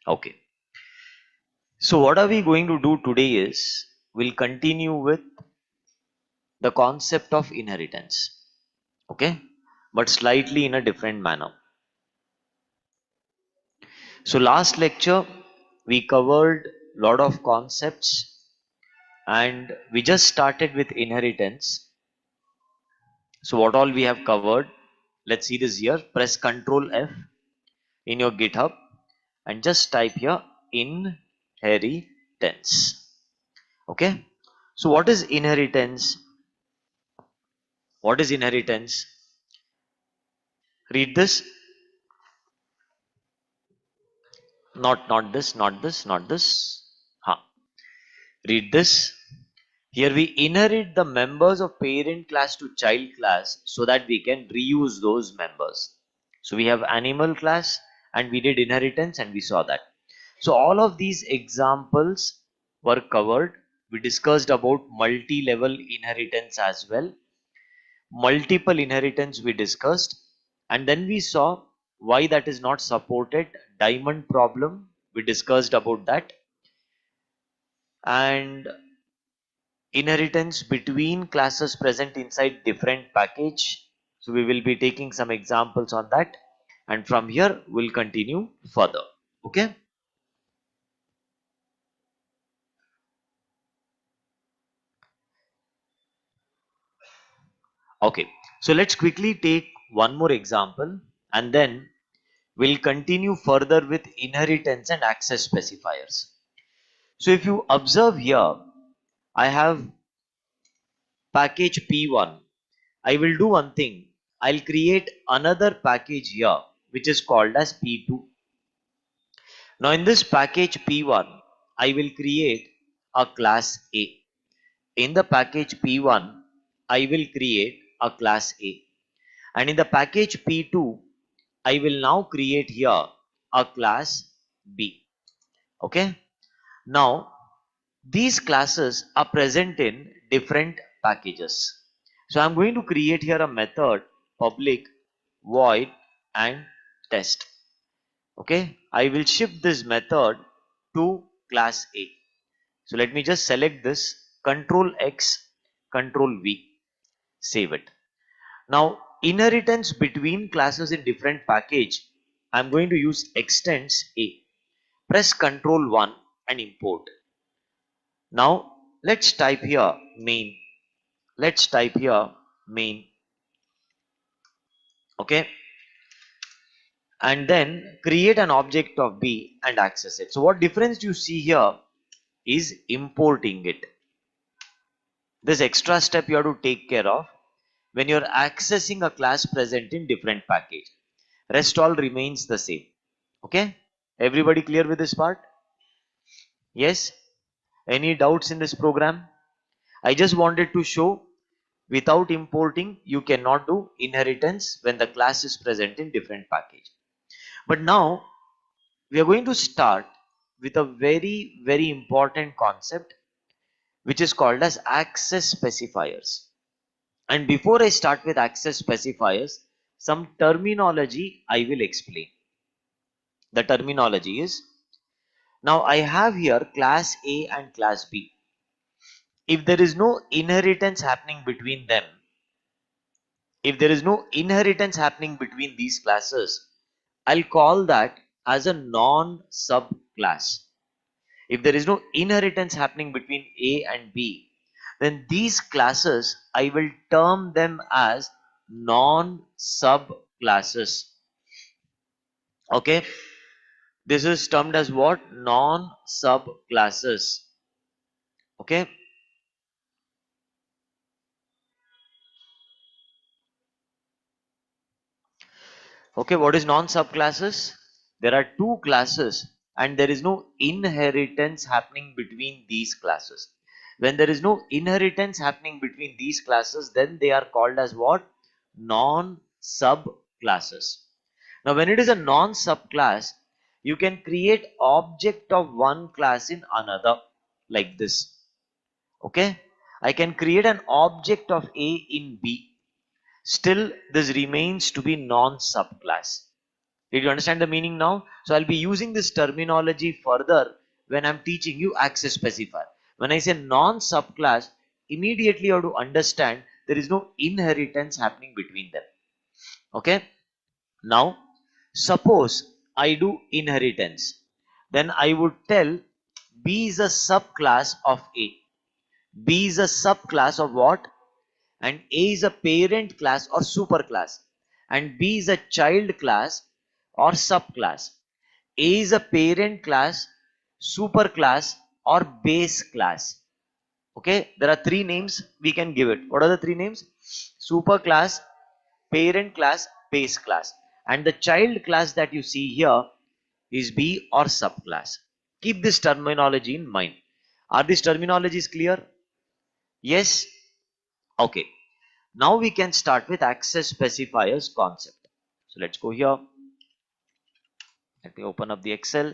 Okay. So what are we going to do today is we'll continue with the concept of inheritance. Okay. But slightly in a different manner. So last lecture we covered a lot of concepts and we just started with inheritance. So what all we have covered, let's see this here. Press Ctrl F in your GitHub and just type here inheritance. Okay. So what is inheritance? What is inheritance? Read this. Not this, not this, not this. Huh. Read this. Here we inherit the members of parent class to child class so that we can reuse those members. So we have animal class and we did inheritance and we saw that. So all of these examples were covered. We discussed about multi-level inheritance as well. Multiple inheritance we discussed, and then we saw why that is not supported. Diamond problem, we discussed about that, and inheritance between classes present inside different package. So we will be taking some examples on that, and from here we'll continue further. Okay. Okay, so let's quickly take one more example and then we'll continue further with inheritance and access specifiers. So if you observe here, I have package P1. I will do one thing. I'll create another package here which is called as P2. Now in this package P1, I will create a class A. In the package P1, I will create a class A. And in the package P2, I will now create here a class B. Okay. Now these classes are present in different packages. So I'm going to create here a method public void and test. Okay, I will shift this method to class A. So let me just select this, Control X, Control V, save it. Now inheritance between classes in different package, I'm going to use extends A. Press Control 1 and import. Now let's type here main. Let's type here main. Okay, and then create an object of B and access it. So what difference you see here is importing it. This extra step you have to take care of when you're accessing a class present in different package. Rest all remains the same. Okay, everybody clear with this part? Yes. Any doubts in this program? I just wanted to show without importing you cannot do inheritance when the class is present in different package. But now we are going to start with a very important concept which is called as access specifiers. And before I start with access specifiers, some terminology I will explain. The terminology is, now I have here class A and class B. If there is no inheritance happening between them, if there is no inheritance happening between these classes, I'll call that as a non-subclass. If there is no inheritance happening between A and B, then these classes I will term them as non-subclasses. Okay, this is termed as what? Non-subclasses. Okay. Okay, what is non-subclasses? There are two classes and there is no inheritance happening between these classes. When there is no inheritance happening between these classes, then they are called as what? Non-subclasses. Now, when it is a non-subclass, you can create object of one class in another like this. Okay, I can create an object of A in B. Still, this remains to be non-subclass. Did you understand the meaning now? So I'll be using this terminology further when I'm teaching you access specifier. When I say non-subclass, immediately you have to understand there is no inheritance happening between them. Okay. Now, suppose I do inheritance, then I would tell B is a subclass of A. B is a subclass of what? And A is a parent class or superclass, and B is a child class or subclass. A is a parent class, superclass, or base class. Okay, there are three names we can give it. What are the three names? Superclass, parent class, base class. And the child class that you see here is B or subclass. Keep this terminology in mind. Are these terminologies clear? Yes? Okay. Now we can start with access specifiers concept. So let's go here. Let me open up the Excel.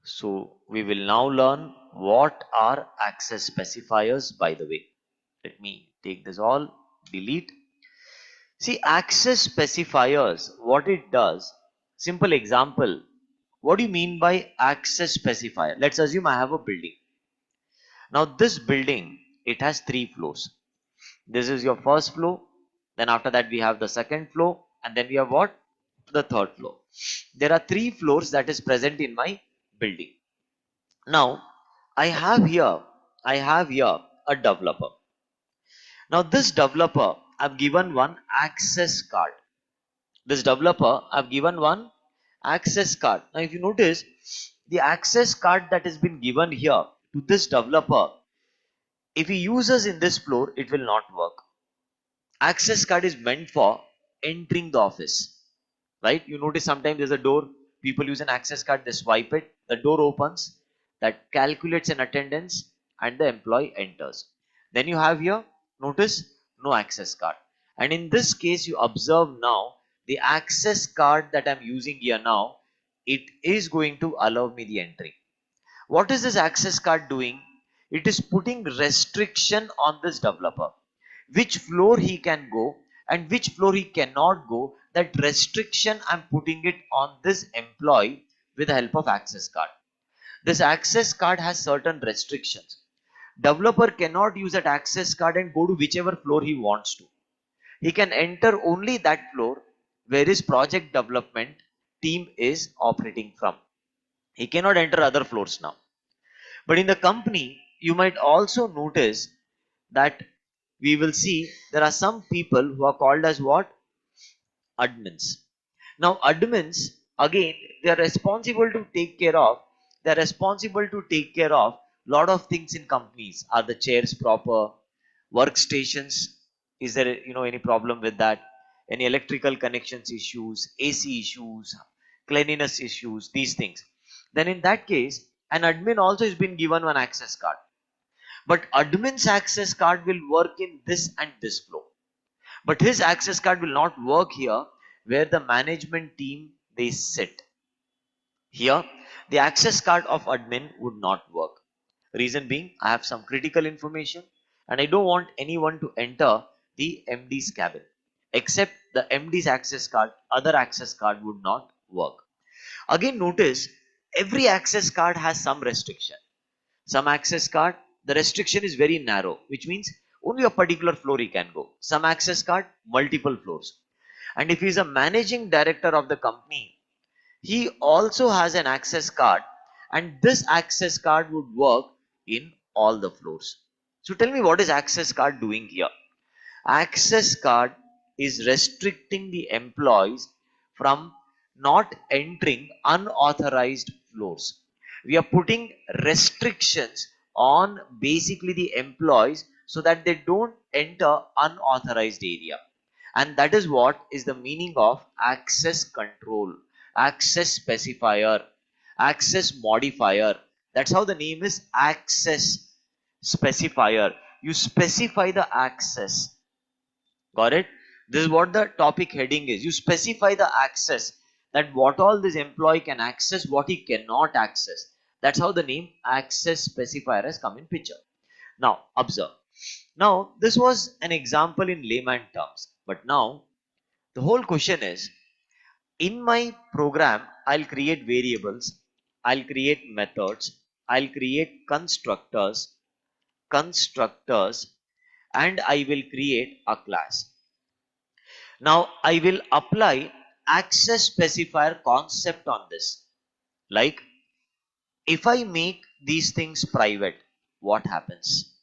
So we will now learn what are access specifiers, by the way. Let me take this all, delete. See, access specifiers, what it does, simple example. What do you mean by access specifier? Let's assume I have a building. Now this building, it has 3 floors. This is your first floor. Then after that we have the second floor. And then we have what? The third floor. There are 3 floors that is present in my building. Now I have here a developer. Now this developer, I've given one access card. This developer, I've given one access card. Now if you notice, the access card that has been given here to this developer, if he uses in this floor, it will not work. Access card is meant for entering the office, right? You notice sometimes there's a door, people use an access card, they swipe it, the door opens, that calculates an attendance, and the employee enters. Then you have here, notice, no access card. And in this case, you observe now, the access card that I'm using here now, it is going to allow me the entry. What is this access card doing? It is putting restriction on this developer. Which floor he can go and which floor he cannot go, that restriction I'm putting it on this employee with the help of access card. This access card has certain restrictions. Developer cannot use that access card and go to whichever floor he wants to. He can enter only that floor where his project development team is operating from. He cannot enter other floors now. But in the company, you might also notice that we will see there are some people who are called as what? Admins. Now, admins, again, they are responsible to take care of, they are responsible to take care of lot of things in companies. Are the chairs proper? Workstations, is there any problem with that? Any electrical connections issues, AC issues, cleanliness issues, these things. Then in that case, an admin also has been given one access card. But admin's access card will work in this and this flow. But his access card will not work here where the management team they sit. Here, the access card of admin would not work. Reason being, I have some critical information and I don't want anyone to enter the MD's cabin. Except the MD's access card, other access card would not work. Again, notice every access card has some restriction. Some access card, the restriction is very narrow, which means only a particular floor he can go. Some access card, multiple floors. And if he is a managing director of the company, he also has an access card, and this access card would work in all the floors. So tell me, what is access card doing here? Access card is restricting the employees from not entering unauthorized floors. We are putting restrictions on basically the employees so that they don't enter unauthorized area. And that is what is the meaning of access control, access specifier, access modifier. That's how the name is access specifier. You specify the access. Got it? This is what the topic heading is. You specify the access, that what all this employee can access, what he cannot access. That's how the name access specifier has come in picture. Now observe. Now, this was an example in layman terms, but now the whole question is, in my program, I'll create variables, I'll create methods, I'll create constructors, and I will create a class. Now, I will apply access specifier concept on this. Like, if I make these things private, what happens?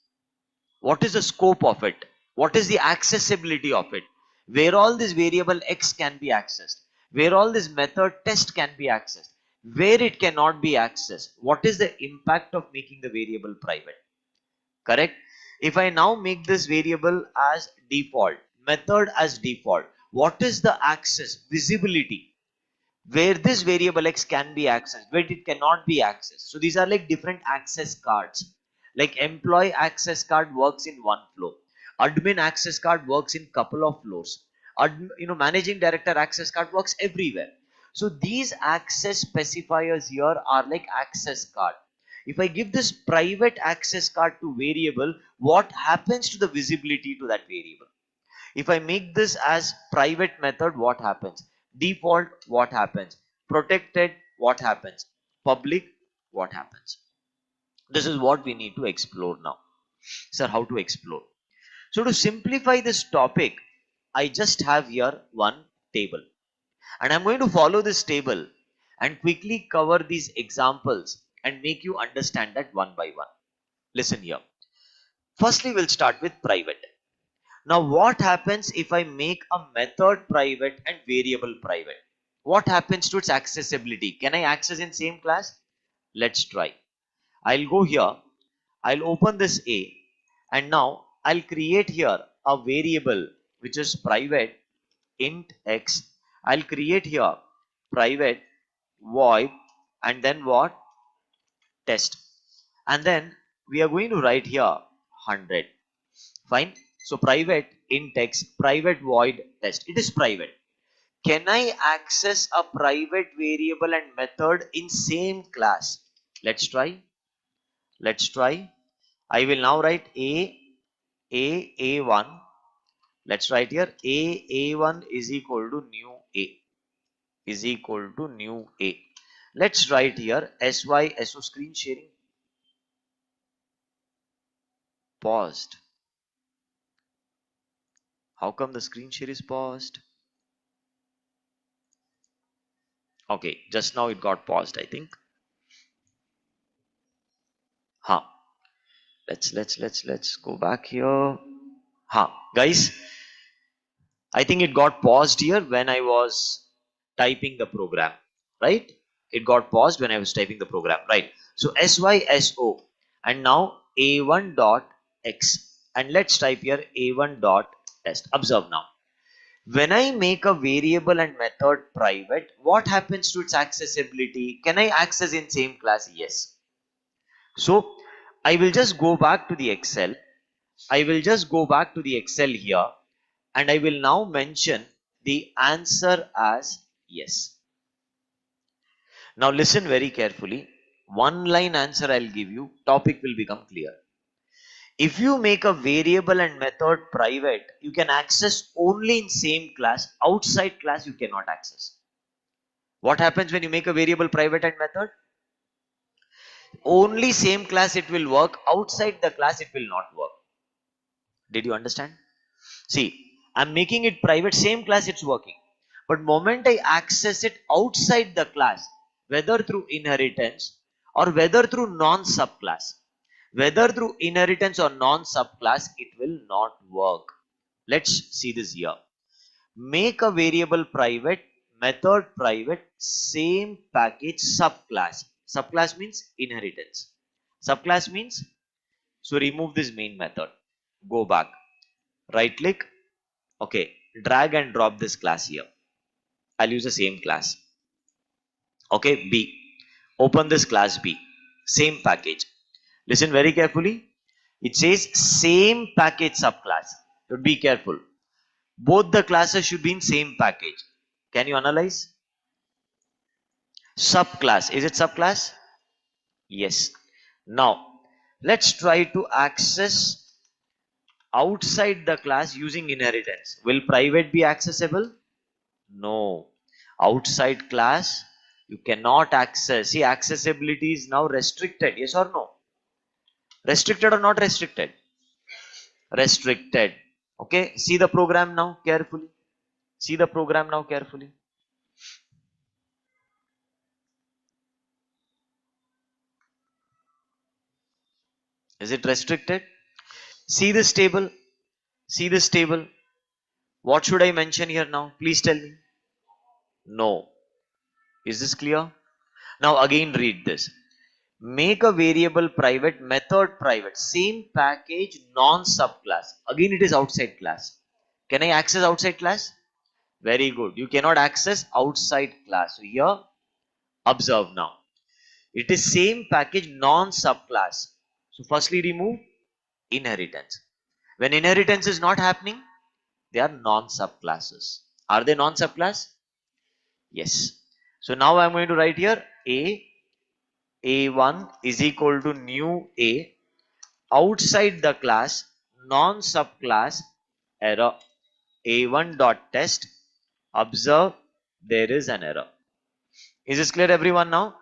What is the scope of it? What is the accessibility of it? Where all this variable x can be accessed? Where all this method test can be accessed? Where it cannot be accessed? What is the impact of making the variable private? Correct? If I now make this variable as default, method as default, what is the access, visibility? Where this variable x can be accessed, where it cannot be accessed. So these are like different access cards. Like employee access card works in one flow, admin access card works in couple of floors, managing director access card works everywhere. So these access specifiers here are like access card. If I give this private access card to variable, what happens to the visibility to that variable? If I make this as private method, what happens? Default, what happens? Protected, what happens? Public, what happens? This is what we need to explore now. Sir, how to explore? So to simplify this topic, I just have here one table. And I'm going to follow this table and quickly cover these examples and make you understand that one by one. Listen here. Firstly, we'll start with private. Now, what happens if I make a method private and variable private? What happens to its accessibility? Can I access in same class? Let's try. I'll go here. I'll open this A, and now I'll create here a variable which is private int x. I'll create here private void and then what? Test. And then we are going to write here 100. Fine. So private int x, private void test. It is private. Can I access a private variable and method in same class? Let's try. Let's try. I will now write A1. Let's write here A1 is equal to new A is equal to new A. Let's write here SYSO screen sharing paused. How come the screen share is paused? Okay, just now it got paused, I think. Huh. Let's go back here. Huh. Guys, I think it got paused here when I was typing the program, right? It got paused when I was typing the program, right? So SYSO and now A1 dot X, and let's type here A1 dot test. Observe now. When I make a variable and method private, what happens to its accessibility? Can I access in same class? Yes. So I will just go back to the Excel. I will just go back to the Excel here, and I will now mention the answer as yes. Now listen very carefully. One line answer I'll give you, topic will become clear. If you make a variable and method private, you can access only in same class. Outside class you cannot access. What happens when you make a variable private and method? Only same class it will work. Outside the class it will not work. Did you understand? See, I'm making it private, same class it's working. But moment I access it outside the class, whether through inheritance or whether through non-subclass, whether through inheritance or non-subclass, it will not work. Let's see this here. Make a variable private, method private, same package subclass. Subclass means inheritance. Subclass means, so remove this main method. Go back. Right click. Okay. Drag and drop this class here. I'll use the same class. Okay. B. Open this class B. Same package. Listen very carefully. It says same package subclass. So be careful. Both the classes should be in same package. Can you analyze? Subclass. Is it subclass? Yes. Now, let's try to access outside the class using inheritance. Will private be accessible? No. Outside class you cannot access. See, accessibility is now restricted. Yes or no? Restricted or not restricted? Restricted. Okay, see the program now carefully. See the program now carefully. Is it restricted? See this table. See this table. What should I mention here now? Please tell me. No. Is this clear? Now again read this. Make a variable private, method private, same package, non-subclass. Again it is outside class. Can I access outside class? Very good. You cannot access outside class. So here, observe now. It is same package, non-subclass. So firstly remove inheritance. When inheritance is not happening, they are non-subclasses. Are they non-subclass? Yes. So now I'm going to write here A1 is equal to new A outside the class non-subclass error A1 dot test. Observe, there is an error. Is this clear everyone now?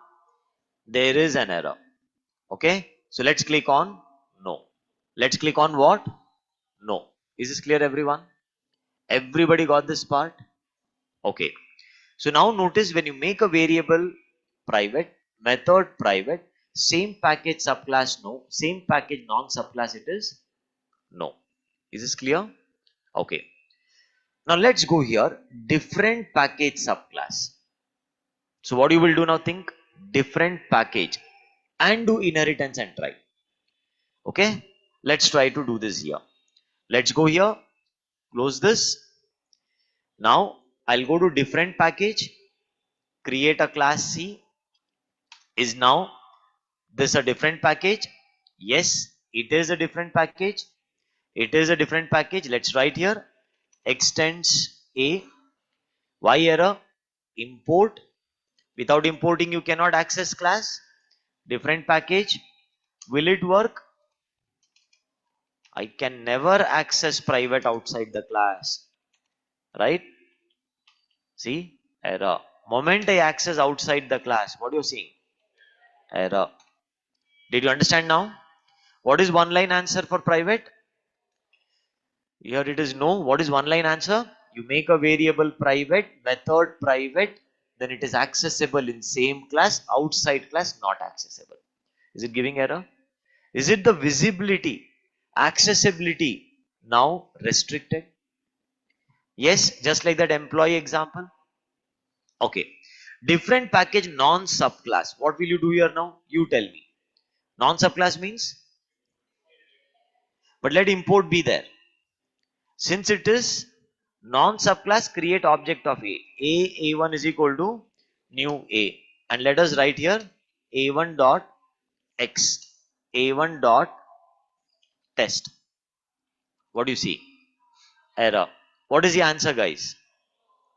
There is an error. Okay. So let's click on no. Let's click on what? No. Is this clear everyone? Everybody got this part? Okay. So now notice when you make a variable private, method private, same package subclass no, same package non-subclass it is no. Is this clear? Okay. Now let's go here, different package subclass. So what you will do now, think different package and do inheritance and try. Okay. Let's try to do this here. Let's go here, close this. Now I'll go to different package, create a class C. Is now this a different package? Yes, it is a different package. It is a different package. Let's write here extends A. Why error? Import. Without importing you cannot access class. Different package. Will it work? I can never access private outside the class. Right? See? Error. Moment I access outside the class, what are you seeing? Error. Did you understand now? What is one line answer for private? Here it is no. What is one line answer? You make a variable private, method private, then it is accessible in same class, outside class not accessible. Is it giving error? Is it the visibility, accessibility now restricted? Yes, just like that employee example. Okay. Different package non-subclass. What will you do here now? You tell me. Non-subclass means? But let import be there. Since it is non-subclass, create object of A. A1 is equal to new A. And let us write here A1 dot X. A1 dot test. What do you see? Error. What is the answer, guys?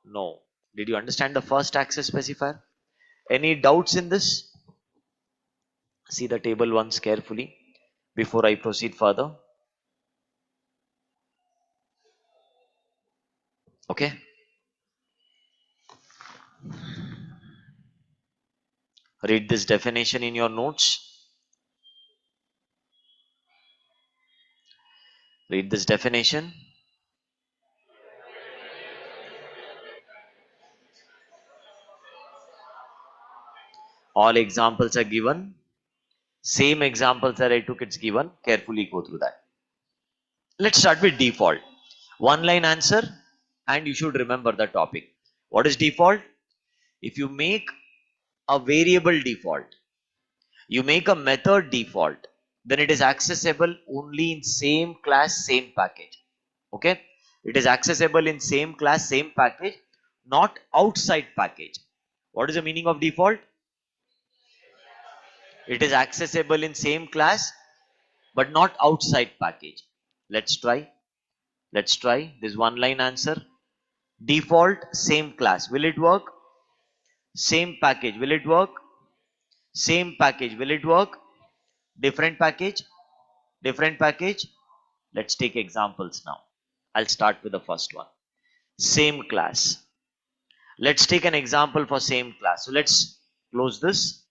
No. Did you understand the first access specifier? Any doubts in this? See the table once carefully before I proceed further. Okay. Read this definition in your notes. Read this definition. All examples are given. Same examples that I took, it's given. Carefully go through that. Let's start with default. One line answer, and you should remember the topic. What is default? If you make a variable default, you make a method default, then it is accessible only in same class, same package. Okay? It is accessible in same class, same package, not outside package. What is the meaning of default? It is accessible in same class, but not outside package. Let's try. Let's try this one line answer. Default same class. Will it work? Same package. Will it work? Same package. Will it work? Different package. Different package. Let's take examples now. I'll start with the first one. Same class. Let's take an example for same class. So let's close this.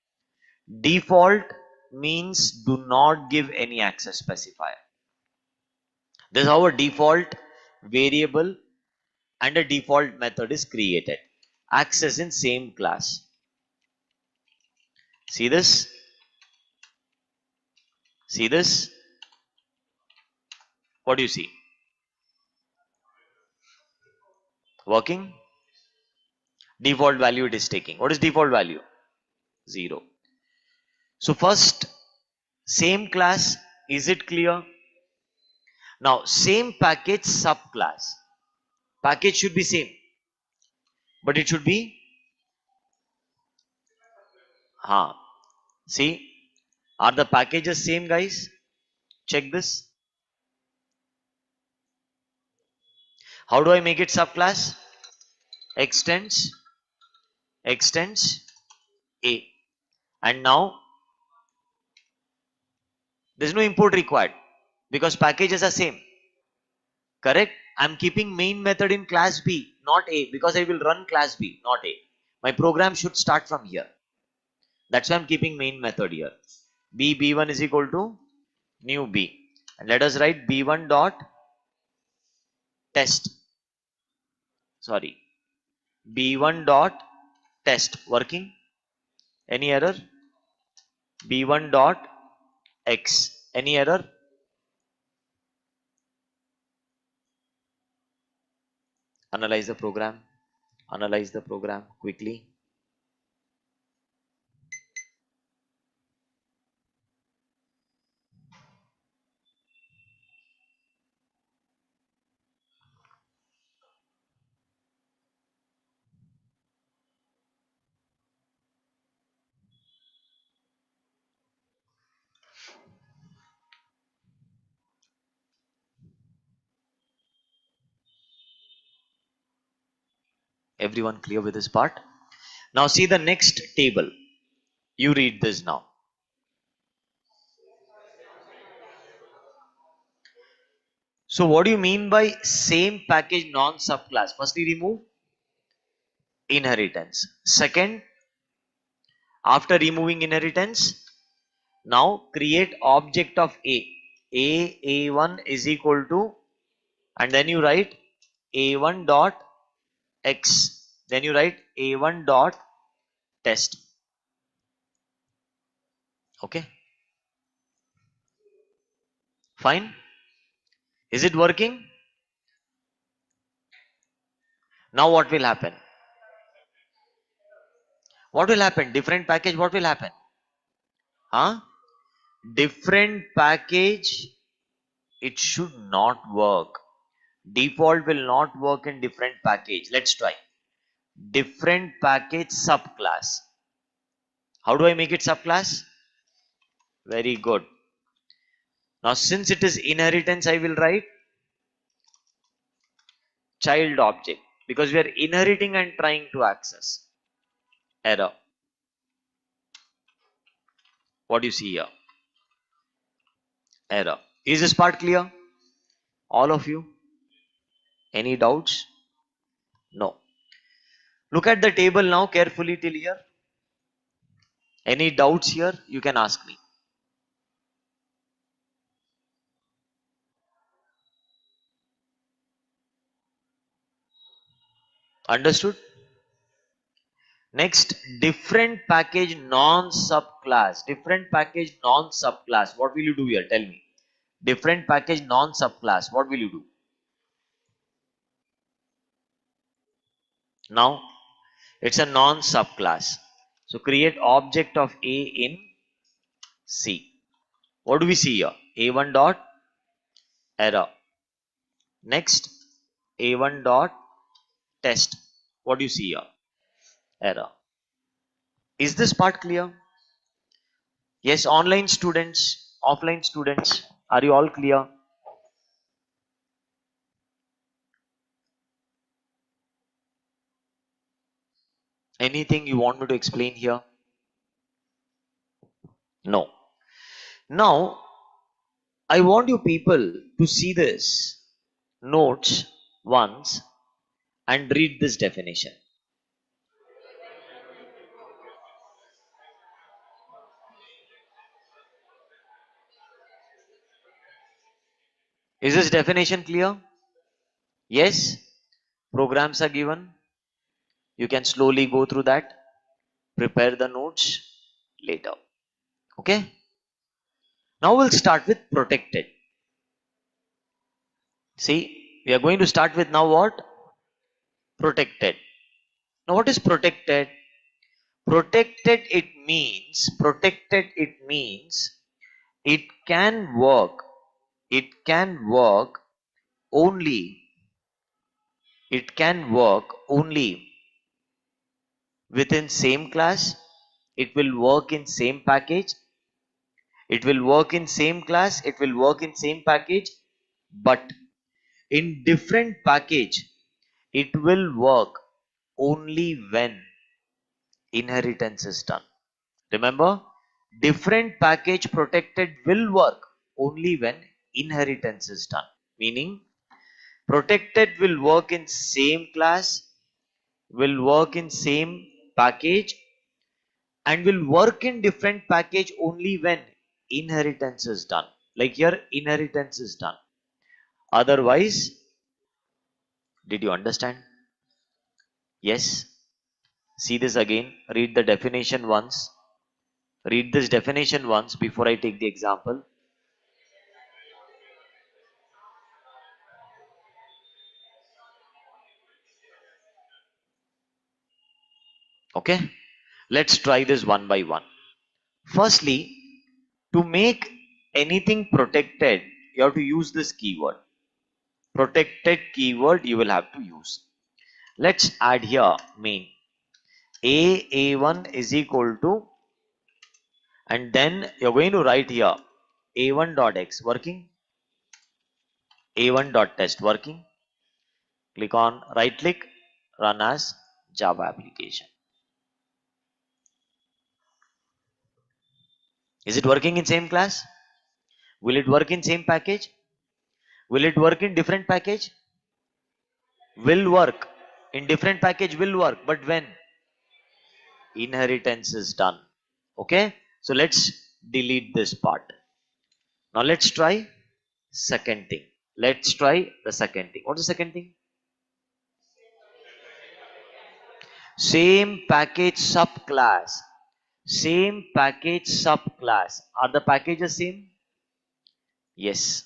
Default means do not give any access specifier. This is how a default variable and a default method is created. Access in same class. See this? See this? What do you see? Working? Default value it is taking. What is default value? 0. So first, same class, is it clear? Now, same package subclass. Package should be same, but it should be, see, are the packages same, guys? Check this. How do I make it subclass? Extends A. And now, there is no import required because packages are same. Correct? I'm keeping main method in class B, not A, because I will run class B, not A. My program should start from here. That's why I'm keeping main method here. B1 is equal to new B. And let us write B1 dot test. Sorry. B1 dot test. Working? Any error? B1 dot X. Any error? Analyze the program. Analyze the program quickly. Everyone clear with this part? Now see the next table. You read this now. So what do you mean by same package non-subclass? Firstly, remove inheritance. Second, after removing inheritance, now create object of A. A1 is equal to, and then you write A1 dot X. Then you write A1 dot test. Okay. Fine. Is it working? Now what will happen? What will happen? Different package, what will happen? Huh? Different package, it should not work. Default will not work in different package. Let's try. Different package subclass. How do I make it subclass? Very good. Now since it is inheritance, I will write child object because we are inheriting and trying to access. Error. What do you see here? Error. Is this part clear? All of you? Any doubts? No. Look at the table now carefully till here. Any doubts here? You can ask me. Understood? Next, different package non-subclass. Different package non-subclass. What will you do here? Tell me. Different package non-subclass. What will you do? Now, it's a non-subclass. So create object of A in C. What do we see here? A1 dot error. Next, A1 dot test. What do you see here? Error. Is this part clear? Yes, online students, offline students, are you all clear? Anything you want me to explain here? No. Now, I want you people to see this notes once and read this definition. Is this definition clear? Yes? Programs are given. You can slowly go through that. Prepare the notes later. Okay? Now we'll start with protected. See, we are going to start with now what? Protected. Now what is protected? Protected it means it can work. It can work only. It can work only within same class. It will work in same package. It will work in same class. It will work in same package. But in different package, it will work only when inheritance is done. Remember, different package protected will work only when inheritance is done. Meaning, protected will work in same class, will work in same package, and will work in different package only when inheritance is done. Like here, inheritance is done. Otherwise, did you understand? Yes. See this again. Read the definition once. Read this definition once before I take the example. Okay. Let's try this one by one. Firstly, to make anything protected, you have to use this keyword. Protected keyword you will have to use. Let's add here main. A1 is equal to, and then you're going to write here A1.x working, A1.test working. Click on right click, run as Java application. Is it working in same class? Will it work in same package? Will it work in different package? Will work. In different package will work, but when inheritance is done. Okay, so let's delete this part. Now let's try second thing. Let's try the second thing. What is the second thing? Same package subclass. Same package subclass. Are the packages same? Yes.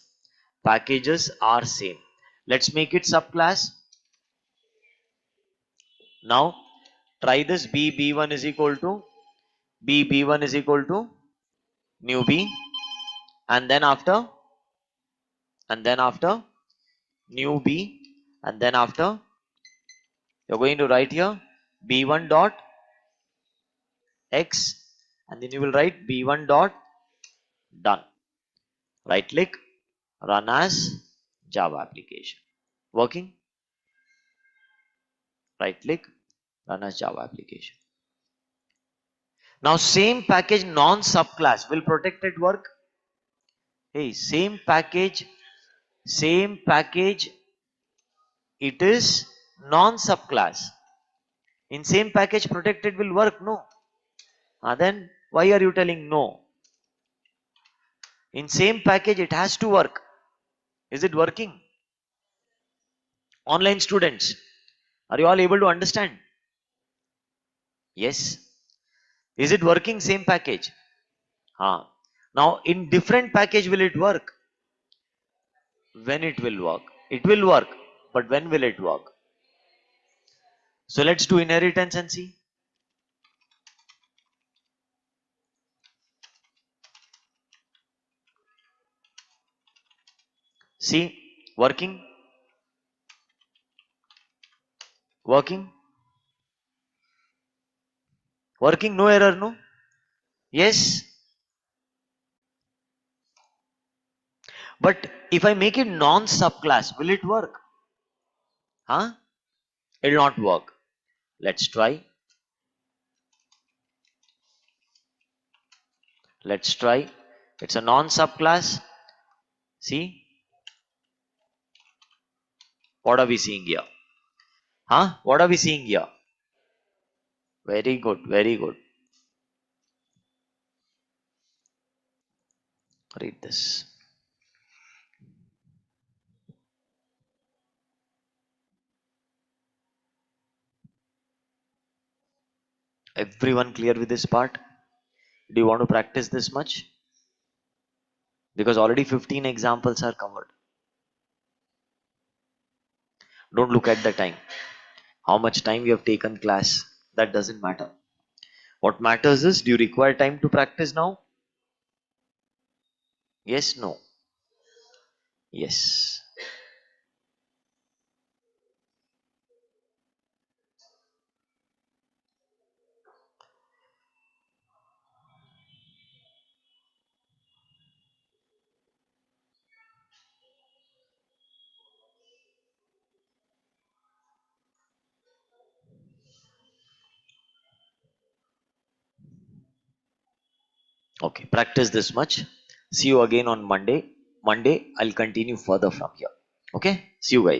Packages are same. Let's make it subclass. Now try this. B1 is equal to B1 is equal to new B, and then after new B, and then after you're going to write here B1 dot X, and then you will write B1 dot done. Right click, run as Java application. Working? Right click, run as Java application. Now same package non subclass, will protected work? Hey, same package, it is non subclass. In same package protected will work? No. Then why are you telling no? In same package it has to work. Is it working? Online students, are you all able to understand? Yes. Is it working same package? Now in different package will it work? When it will work? It will work, but when will it work? So let's do inheritance and see. See, working? Working? Working, no error, no? Yes. But if I make it non-subclass, will it work? It will not work. Let's try. Let's try. It's a non-subclass. See, what are we seeing here? Huh? What are we seeing here? Very good, very good. Read this. Everyone clear with this part? Do you want to practice this much? Because already 15 examples are covered. Don't look at the time. How much time you have taken class, that doesn't matter. What matters is, do you require time to practice now? Yes, no. Yes. Okay, practice this much. See you again on Monday. Monday, I'll continue further from here. Okay, see you guys.